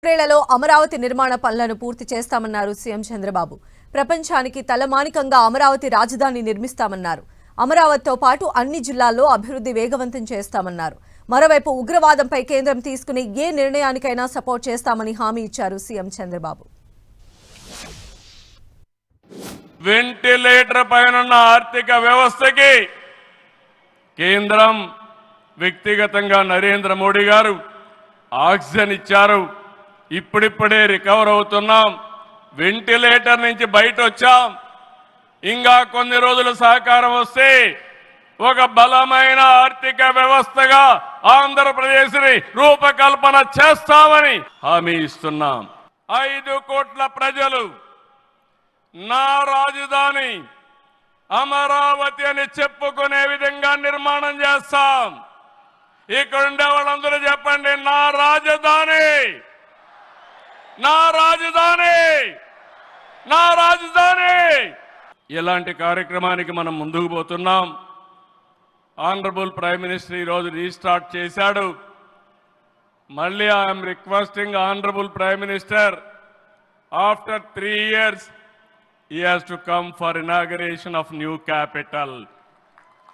ేళ్లలో అమరావతి నిర్మాణ పనులను పూర్తి చేస్తామన్నారు సీఎం చంద్రబాబు. ప్రపంచానికి తలమానికంగా అమరావతి రాజధాని నిర్మిస్తామన్నారు. అమరావతితో పాటు అన్ని జిల్లాల్లో అభివృద్ధి వేగవంతం చేస్తామన్నారు. మరోవైపు ఉగ్రవాదంపై కేంద్రం తీసుకునే ఏ నిర్ణయానికైనా సపోర్ట్ చేస్తామని హామీ ఇచ్చారు సీఎం చంద్రబాబు. వెంటిలేటర్ పైన ఆర్థిక వ్యవస్థకి కేంద్రం వ్యక్తిగతంగా నరేంద్ర మోడీ గారు ఆక్సిజన్ ఇచ్చారు. ఇప్పుడిప్పుడే రికవర్ అవుతున్నాం. వెంటిలేటర్ నుంచి బయట వచ్చాం. ఇంకా కొన్ని రోజులు సహకారం వస్తే ఒక బలమైన ఆర్థిక వ్యవస్థగా ఆంధ్రప్రదేశ్ని రూపకల్పన చేస్తామని హామీ ఇస్తున్నాం. 5 కోట్ల ప్రజలు నా రాజధాని అమరావతి అని చెప్పుకునే విధంగా నిర్మాణం చేస్తాం. ఇక్కడ ఉండే వాళ్ళందరూ చెప్పండి, నా రాజధాని, నా రాజధాని, నా రాజధాని. ఇలాంటి కార్యక్రమానికి మనం ముందుకు పోతున్నాం. ఆనరబుల్ ప్రైమ్ మినిస్టర్ ఈరోజు రీస్టార్ట్ చేశాడు. మళ్ళీ I'm requesting honourable prime minister, after 3 years he has to come for inauguration of new capital.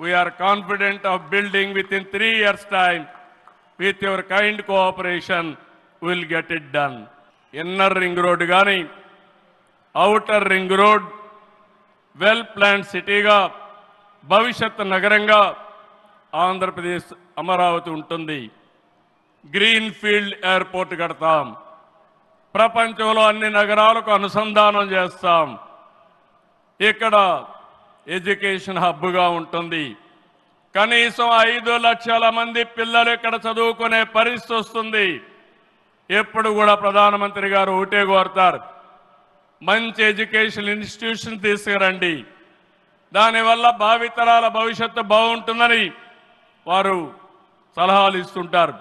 We are confident of building within 3 years time. With your kind cooperation we will get it done. Inner ring road gaani, outer ring road well planned city ga భవిష్యత్ నగరంగా ఆంధ్రప్రదేశ్ అమరావతి ఉంటుంది. Green field airport కడతాం. ప్రపంచంలో అన్ని నగరాలకు అనుసంధానం చేస్తాం. ఇక్కడ ఎడ్యుకేషన్ హబ్గా ఉంటుంది. కనీసం 5 లక్షల మంది పిల్లలు ఇక్కడ చదువుకునే పరిస్థితి వస్తుంది. ఎప్పుడు కూడా ప్రధానమంత్రి గారు ఒకటే కోరుతారు, మంచి ఎడ్యుకేషన్ ఇన్స్టిట్యూషన్ తీసుకురండి, దానివల్ల భావితరాల భవిష్యత్తు బాగుంటుందని వారు సలహాలు ఇస్తుంటారు.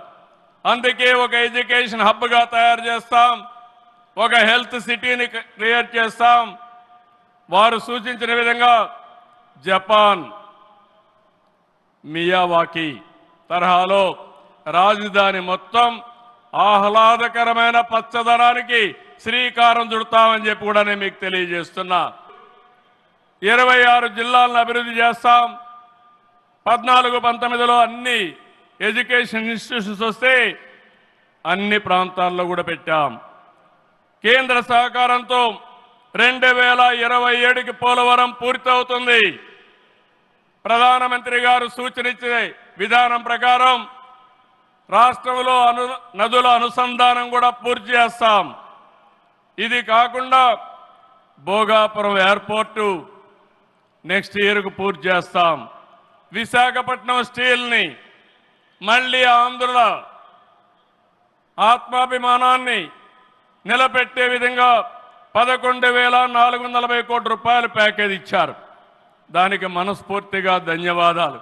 అందుకే ఒక ఎడ్యుకేషన్ హబ్గా తయారు చేస్తాం, ఒక హెల్త్ సిటీని క్రియేట్ చేస్తాం. వారు సూచించిన విధంగా జపాన్ మియావాకి తరహాలో రాజధాని మొత్తం ఆహ్లాదకరమైన పచ్చదనానికి శ్రీకారం చుడతామని చెప్పి కూడా నేను మీకు తెలియజేస్తున్నా. 26 జిల్లాలను అభివృద్ధి చేస్తాం. 14-19లో అన్ని ఎడ్యుకేషన్ ఇన్స్టిట్యూషన్స్ వస్తే అన్ని ప్రాంతాల్లో కూడా పెట్టాం. కేంద్ర సహకారంతో 2027కి పోలవరం పూర్తవుతుంది. ప్రధానమంత్రి గారు సూచనిచ్చే విధానం ప్రకారం రాష్ట్రంలో నదుల అనుసంధానం కూడా పూర్తి చేస్తాం. ఇది కాకుండా భోగాపురం ఎయిర్పోర్టు నెక్స్ట్ ఇయర్కు పూర్తి చేస్తాం. విశాఖపట్నం స్టీల్ని మళ్ళీ ఆంధ్రుల ఆత్మాభిమానాన్ని నిలబెట్టే విధంగా 11,440 కోట్ల రూపాయల ప్యాకేజ్ ఇచ్చారు. దానికి మనస్ఫూర్తిగా ధన్యవాదాలు.